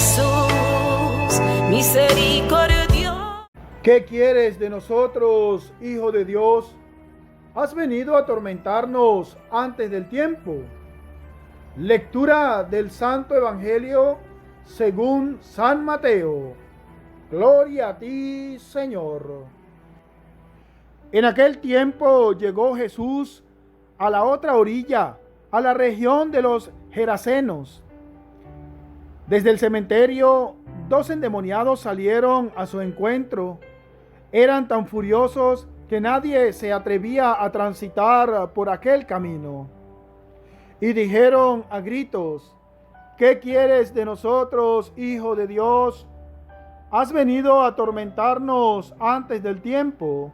Jesús, misericordia. ¿Qué quieres de nosotros, Hijo de Dios? ¿Has venido a atormentarnos antes del tiempo? Lectura del Santo Evangelio según San Mateo. Gloria a ti, Señor. En aquel tiempo llegó Jesús a la otra orilla, a la región de los Gerasenos. Desde el cementerio, 2 endemoniados salieron a su encuentro. Eran tan furiosos que nadie se atrevía a transitar por aquel camino. Y dijeron a gritos: ¿qué quieres de nosotros, Hijo de Dios? ¿Has venido a atormentarnos antes del tiempo?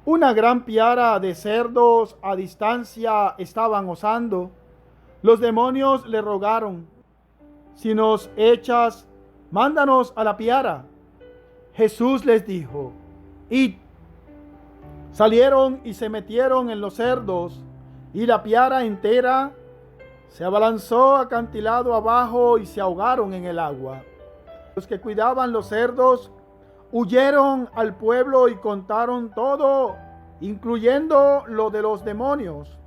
Una gran piara de cerdos a distancia estaban osando. Los demonios le rogaron: si nos echas, mándanos a la piara. Jesús les dijo: id. Salieron y se metieron en los cerdos, y la piara entera se abalanzó acantilado abajo y se ahogaron en el agua. Los que cuidaban los cerdos huyeron al pueblo y contaron todo, incluyendo lo de los demonios.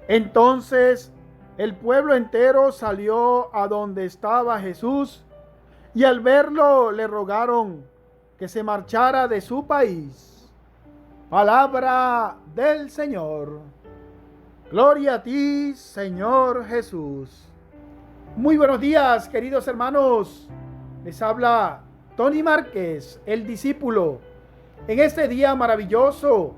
Entonces el pueblo entero salió a donde estaba Jesús, y al verlo le rogaron que se marchara de su país. Palabra del Señor. Gloria a ti, Señor Jesús. Muy buenos días, queridos hermanos. Les habla Tony Márquez, el discípulo. En este día maravilloso,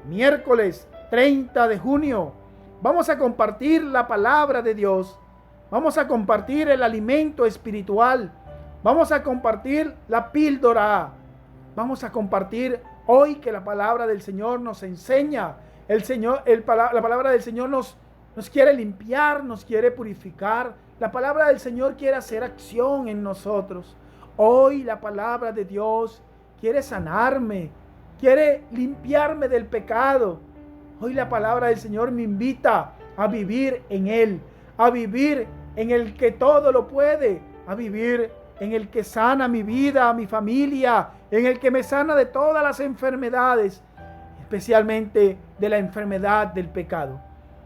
miércoles 30 de junio, vamos a compartir la palabra de Dios. Vamos a compartir el alimento espiritual. Vamos a compartir la píldora. Vamos a compartir hoy que la palabra del Señor nos enseña. La palabra del Señor nos quiere limpiar, nos quiere purificar. La palabra del Señor quiere hacer acción en nosotros. Hoy la palabra de Dios quiere sanarme, quiere limpiarme del pecado. Hoy la palabra del Señor me invita a vivir en Él, a vivir en el que todo lo puede, a vivir en el que sana mi vida, mi familia, en el que me sana de todas las enfermedades, especialmente de la enfermedad del pecado.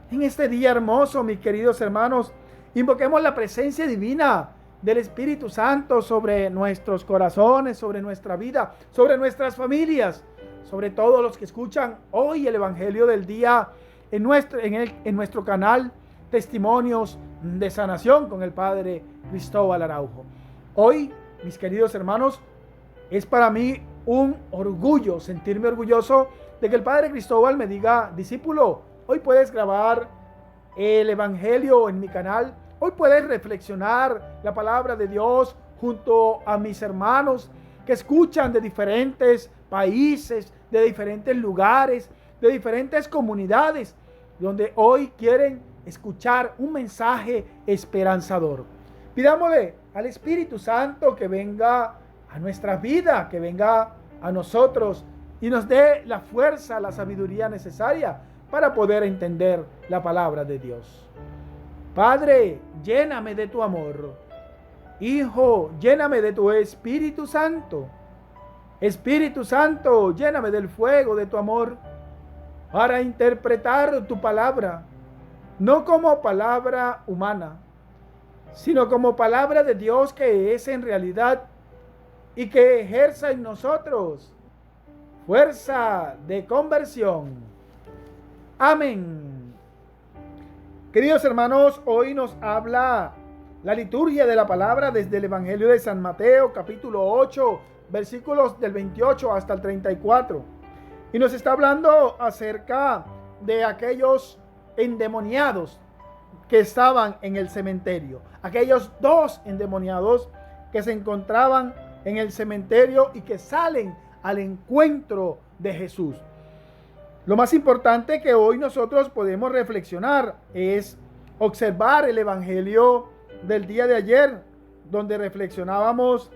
En este día hermoso, mis queridos hermanos, invoquemos la presencia divina del Espíritu Santo sobre nuestros corazones, sobre nuestra vida, sobre nuestras familias, sobre todos los que escuchan hoy el Evangelio del día en nuestro canal Testimonios de Sanación con el Padre Cristóbal Araujo. Hoy, mis queridos hermanos, es para mí un orgullo, sentirme orgulloso de que el Padre Cristóbal me diga: discípulo, hoy puedes grabar el Evangelio en mi canal, hoy puedes reflexionar la palabra de Dios junto a mis hermanos que escuchan de diferentes países, de diferentes lugares, de diferentes comunidades, donde hoy quieren escuchar un mensaje esperanzador. Pidámosle al Espíritu Santo que venga a nuestra vida, que venga a nosotros y nos dé la fuerza, la sabiduría necesaria para poder entender la palabra de Dios. Padre, lléname de tu amor. Hijo, lléname de tu Espíritu Santo. Espíritu Santo, lléname del fuego de tu amor para interpretar tu palabra, no como palabra humana, sino como palabra de Dios que es en realidad y que ejerza en nosotros fuerza de conversión. Amén. Queridos hermanos, hoy nos habla la liturgia de la palabra desde el Evangelio de San Mateo, capítulo 8, versículos del 28 hasta el 34. Y nos está hablando acerca de aquellos endemoniados que estaban en el cementerio. Aquellos 2 endemoniados que se encontraban en el cementerio y que salen al encuentro de Jesús. Lo más importante que hoy nosotros podemos reflexionar es observar el Evangelio del día de ayer, donde reflexionábamos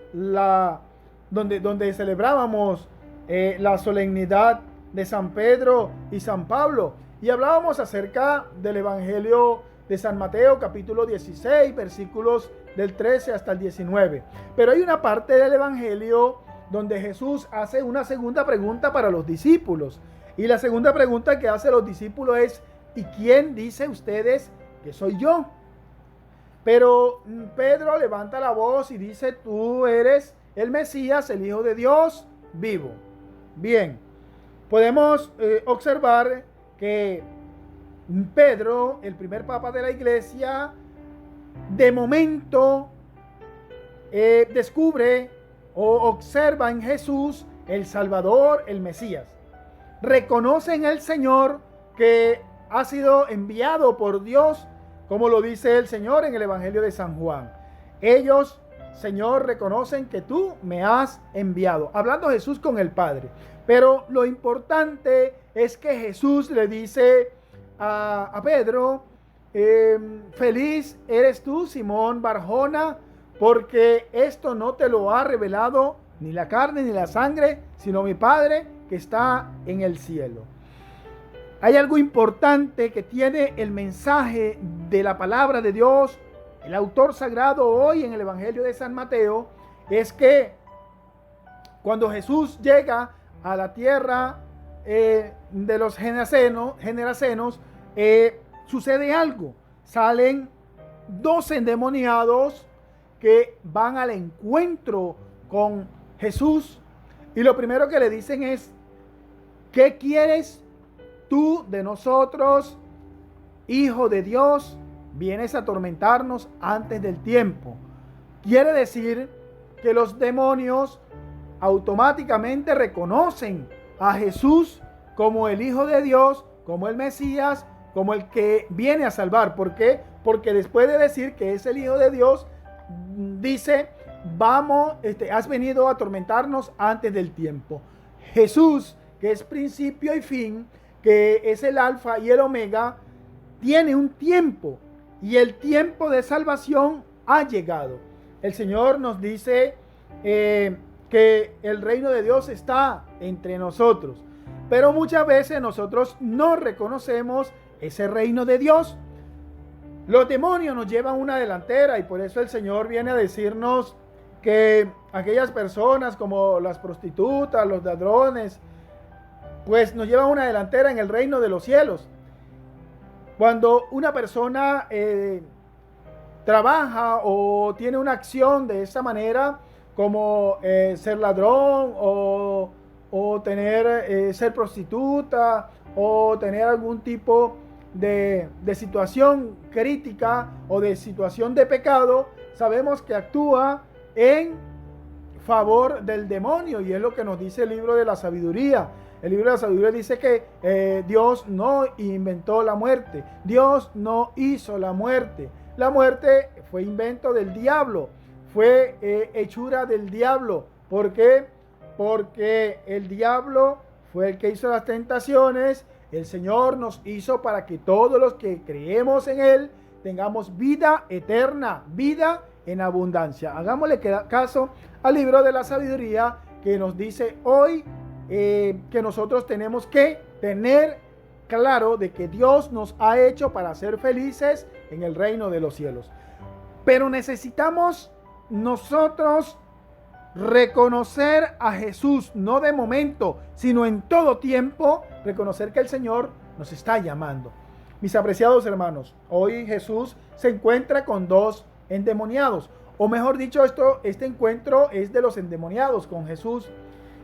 donde celebrábamos la solemnidad de San Pedro y San Pablo, y hablábamos acerca del Evangelio de San Mateo, capítulo 16, versículos del 13 hasta el 19. Pero hay una parte del Evangelio donde Jesús hace una segunda pregunta para los discípulos. Y la segunda pregunta que hace los discípulos es: ¿y quién dice ustedes que soy yo? Pero Pedro levanta la voz y dice: tú eres el Mesías, el Hijo de Dios vivo. Bien, podemos observar que Pedro, el primer papa de la iglesia, de momento descubre o observa en Jesús el Salvador, el Mesías. Reconoce en el Señor que ha sido enviado por Dios, como lo dice el Señor en el Evangelio de San Juan. Ellos, Señor, reconocen que tú me has enviado. Hablando Jesús con el Padre. Pero lo importante es que Jesús le dice a Pedro: feliz eres tú, Simón Barjona, porque esto no te lo ha revelado ni la carne ni la sangre, sino mi Padre que está en el cielo. Hay algo importante que tiene el mensaje de la palabra de Dios, el autor sagrado hoy en el Evangelio de San Mateo, es que cuando Jesús llega a la tierra de los Gerasenos, sucede algo. Salen 2 endemoniados que van al encuentro con Jesús, y lo primero que le dicen es: ¿qué quieres tú de nosotros, Hijo de Dios? Vienes a atormentarnos antes del tiempo. Quiere decir que los demonios automáticamente reconocen a Jesús como el Hijo de Dios, como el Mesías, como el que viene a salvar. ¿Por qué? Porque después de decir que es el Hijo de Dios, dice: has venido a atormentarnos antes del tiempo. Jesús, que es principio y fin, que es el alfa y el omega, tiene un tiempo, y el tiempo de salvación ha llegado. El Señor nos dice que el reino de Dios está entre nosotros, pero muchas veces nosotros no reconocemos ese reino de Dios. Los demonios nos llevan una delantera, y por eso el Señor viene a decirnos que aquellas personas como las prostitutas, los ladrones, pues nos llevan una delantera en el reino de los cielos. Cuando una persona trabaja o tiene una acción de esa manera, como ser ladrón o ser prostituta o tener algún tipo de situación crítica o de situación de pecado, sabemos que actúa en favor del demonio, y es lo que nos dice el libro de la sabiduría. El libro de la sabiduría dice que Dios no inventó la muerte, Dios no hizo la muerte. La muerte fue invento del diablo, fue hechura del diablo. ¿Por qué? Porque el diablo fue el que hizo las tentaciones. El Señor nos hizo para que todos los que creemos en Él tengamos vida eterna, vida en abundancia. Hagámosle caso al libro de la sabiduría, que nos dice hoy que nosotros tenemos que tener claro de que Dios nos ha hecho para ser felices en el reino de los cielos. Pero necesitamos nosotros reconocer a Jesús, no de momento, sino en todo tiempo, reconocer que el Señor nos está llamando. Mis apreciados hermanos, hoy Jesús se encuentra con 2 endemoniados, o mejor dicho, este encuentro es de los endemoniados con Jesús.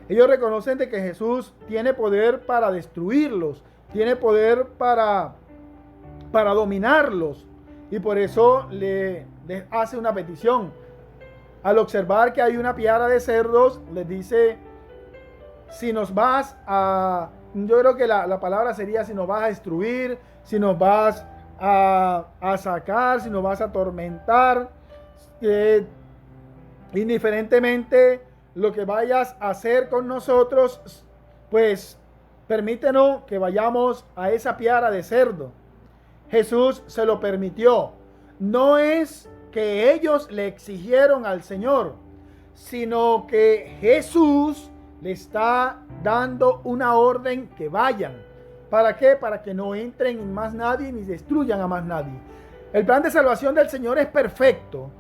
Ellos reconocen de que Jesús tiene poder para destruirlos, tiene poder para dominarlos, y por eso le hace una petición. Al observar que hay una piara de cerdos, les dice: si nos vas a, yo creo que la palabra sería, si nos vas a destruir, si nos vas a sacar, si nos vas a atormentar, indiferentemente lo que vayas a hacer con nosotros, pues permítenos que vayamos a esa piara de cerdo. Jesús se lo permitió. No es que ellos le exigieron al Señor, sino que Jesús le está dando una orden que vayan. ¿Para qué? Para que no entren más nadie ni destruyan a más nadie. El plan de salvación del Señor es perfecto.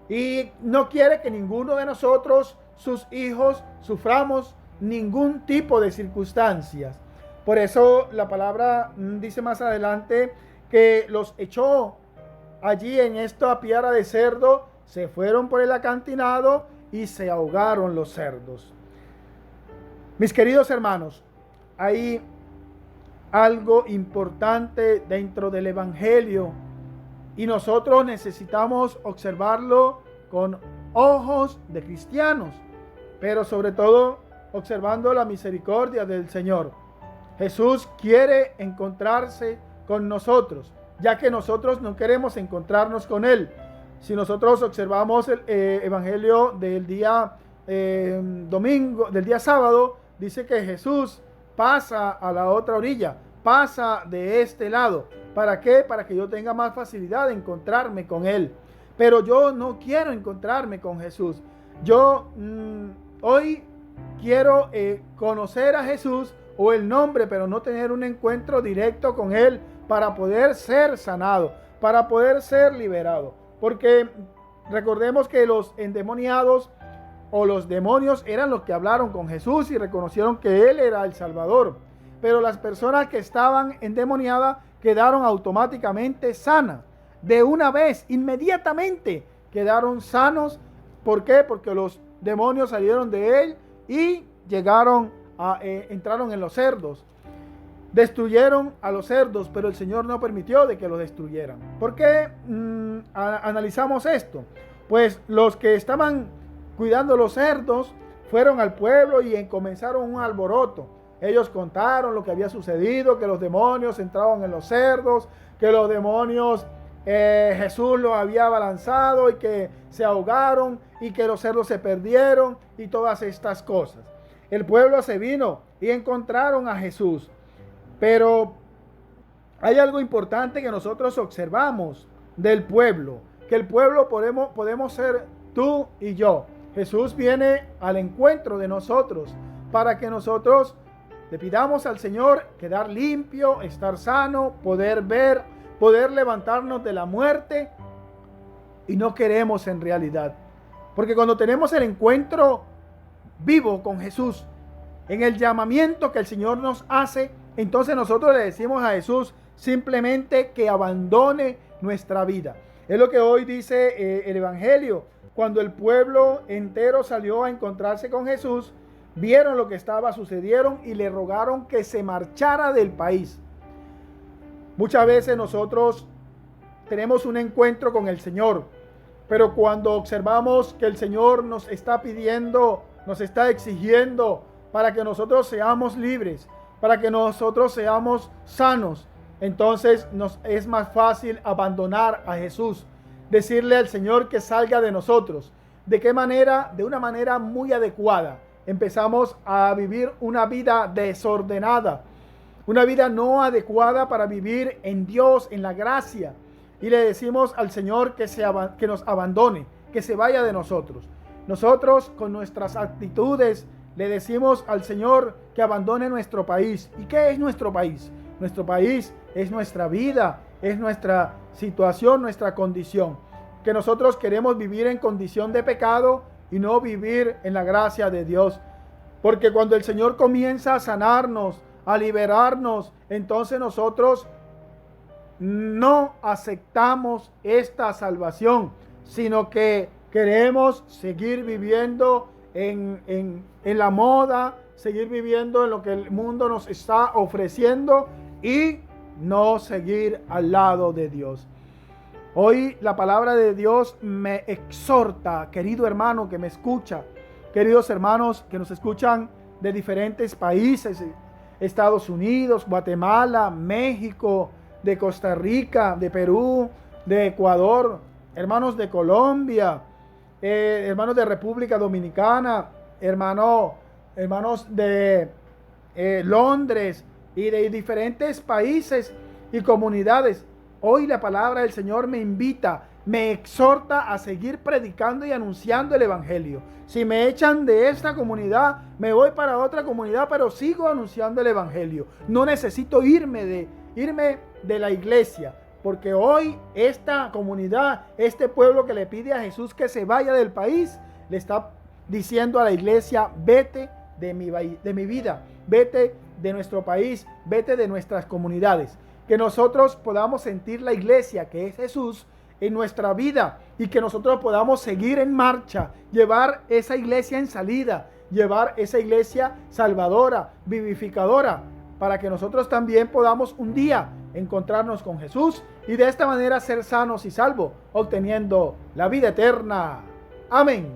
y no quiere que ninguno de nosotros, sus hijos, suframos ningún tipo de circunstancias. Por eso la palabra dice más adelante que los echó allí en esta piara de cerdo, se fueron por el acantilado y se ahogaron los cerdos. Mis queridos hermanos, hay algo importante dentro del Evangelio y nosotros necesitamos observarlo con ojos de cristianos, pero sobre todo observando la misericordia del Señor. Jesús quiere encontrarse con nosotros, ya que nosotros no queremos encontrarnos con Él. Si nosotros observamos el Evangelio del día domingo, del día sábado, dice que Jesús pasa a la otra orilla, pasa de este lado. ¿Para qué? Para que yo tenga más facilidad de encontrarme con Él. Pero yo no quiero encontrarme con Jesús. Yo hoy quiero conocer a Jesús o el nombre, pero no tener un encuentro directo con Él para poder ser sanado, para poder ser liberado. Porque recordemos que los endemoniados o los demonios eran los que hablaron con Jesús y reconocieron que Él era el Salvador. Pero las personas que estaban endemoniadas quedaron automáticamente sanas. De una vez, inmediatamente quedaron sanos. ¿Por qué? Porque los demonios salieron de él y entraron en los cerdos. Destruyeron a los cerdos, pero el Señor no permitió de que los destruyeran. ¿Por qué analizamos esto? Pues los que estaban cuidando los cerdos fueron al pueblo y comenzaron un alboroto. Ellos contaron lo que había sucedido, que los demonios entraban en los cerdos, que los demonios Jesús los había balanzado y que se ahogaron y que los cerdos se perdieron y todas estas cosas. El pueblo se vino y encontraron a Jesús. Pero hay algo importante que nosotros observamos del pueblo, que el pueblo podemos ser tú y yo. Jesús viene al encuentro de nosotros para que nosotros le pidamos al Señor quedar limpio, estar sano, poder ver, poder levantarnos de la muerte, y no queremos en realidad. Porque cuando tenemos el encuentro vivo con Jesús, en el llamamiento que el Señor nos hace, entonces nosotros le decimos a Jesús simplemente que abandone nuestra vida. Es lo que hoy dice el Evangelio. Cuando el pueblo entero salió a encontrarse con Jesús, vieron lo que estaba sucediendo y le rogaron que se marchara del país. Muchas veces nosotros tenemos un encuentro con el Señor, pero cuando observamos que el Señor nos está pidiendo, nos está exigiendo para que nosotros seamos libres, para que nosotros seamos sanos, entonces nos es más fácil abandonar a Jesús, decirle al Señor que salga de nosotros. ¿De qué manera? De una manera muy adecuada. Empezamos a vivir una vida desordenada, una vida no adecuada para vivir en Dios, en la gracia. Y le decimos al Señor que nos abandone, que se vaya de nosotros. Nosotros con nuestras actitudes le decimos al Señor que abandone nuestro país. ¿Y qué es nuestro país? Nuestro país es nuestra vida, es nuestra situación, nuestra condición. Que nosotros queremos vivir en condición de pecado y no vivir en la gracia de Dios. Porque cuando el Señor comienza a sanarnos, a liberarnos, entonces nosotros no aceptamos esta salvación, sino que queremos seguir viviendo en la moda, seguir viviendo en lo que el mundo nos está ofreciendo y no seguir al lado de Dios. Hoy la palabra de Dios me exhorta, querido hermano que me escucha, queridos hermanos que nos escuchan de diferentes países, Estados Unidos, Guatemala, México, de Costa Rica, de Perú, de Ecuador, hermanos de Colombia, hermanos de República Dominicana, hermanos de Londres y de diferentes países y comunidades. Hoy la palabra del Señor me invita, me exhorta a seguir predicando y anunciando el Evangelio. Si me echan de esta comunidad, me voy para otra comunidad, pero sigo anunciando el Evangelio. No necesito irme de la iglesia. porque hoy esta comunidad, este pueblo que le pide a Jesús que se vaya del país, le está diciendo a la iglesia: vete de mi vida, vete de nuestro país, vete de nuestras comunidades. Que nosotros podamos sentir la iglesia que es Jesús en nuestra vida y que nosotros podamos seguir en marcha, llevar esa iglesia en salida, llevar esa iglesia salvadora, vivificadora, para que nosotros también podamos un día encontrarnos con Jesús y de esta manera ser sanos y salvos, obteniendo la vida eterna. Amén.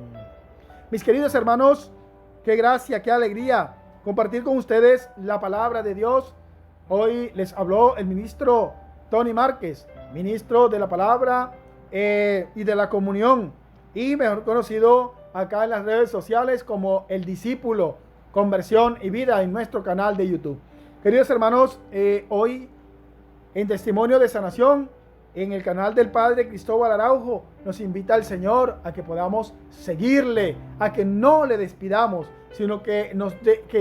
Mis queridos hermanos, qué gracia, qué alegría compartir con ustedes la palabra de Dios. Hoy les habló el ministro Tony Márquez, ministro de la palabra y de la comunión, y mejor conocido acá en las redes sociales como el discípulo Conversión y Vida en nuestro canal de YouTube. Queridos hermanos, hoy en Testimonio de Sanación, en el canal del Padre Cristóbal Araujo, nos invita el Señor a que podamos seguirle, a que no le despidamos, sino que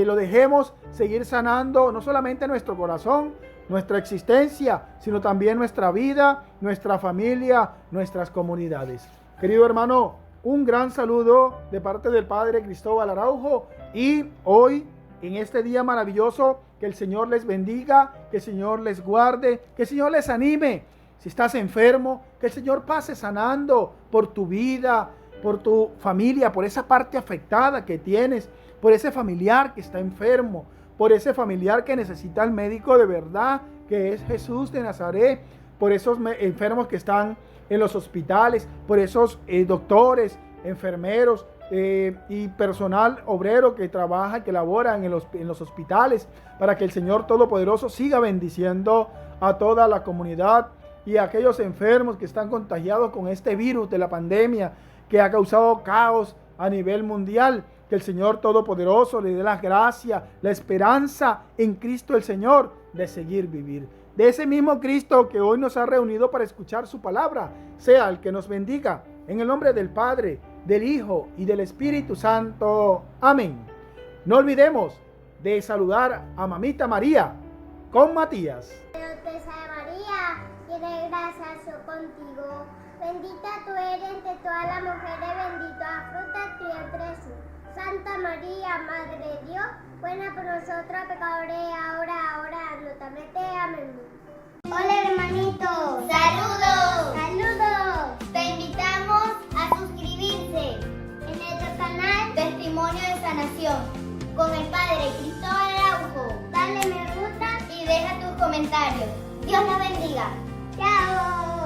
lo dejemos seguir sanando no solamente nuestro corazón, nuestra existencia, sino también nuestra vida, nuestra familia, nuestras comunidades. Querido hermano, un gran saludo de parte del Padre Cristóbal Araujo, y hoy, en este día maravilloso, que el Señor les bendiga, que el Señor les guarde, que el Señor les anime. Si estás enfermo, que el Señor pase sanando por tu vida, por tu familia, por esa parte afectada que tienes, por ese familiar que está enfermo, por ese familiar que necesita al médico de verdad, que es Jesús de Nazaret, por esos enfermos que están en los hospitales, por esos doctores, enfermeros y personal obrero que trabaja, que labora en los hospitales, para que el Señor Todopoderoso siga bendiciendo a toda la comunidad y a aquellos enfermos que están contagiados con este virus de la pandemia que ha causado caos a nivel mundial. Que el Señor Todopoderoso le dé la gracia, la esperanza en Cristo el Señor de seguir vivir. De ese mismo Cristo que hoy nos ha reunido para escuchar su palabra, sea el que nos bendiga. En el nombre del Padre, del Hijo y del Espíritu Santo. Amén. No olvidemos de saludar a Mamita María con Matías. Dios te salve María, llena de gracia contigo. Bendita tú eres entre todas las mujeres, bendito el fruto de tu vientre Jesús. Santa María, Madre de Dios, buena por nosotros pecadores, ahora, notamente. Amén. Hola hermanito. Saludos. Saludos. Te invitamos a suscribirse en nuestro canal Testimonio de Sanación con el Padre Cristóbal Araujo. Dale me gusta y deja tus comentarios. Dios los bendiga. Chao.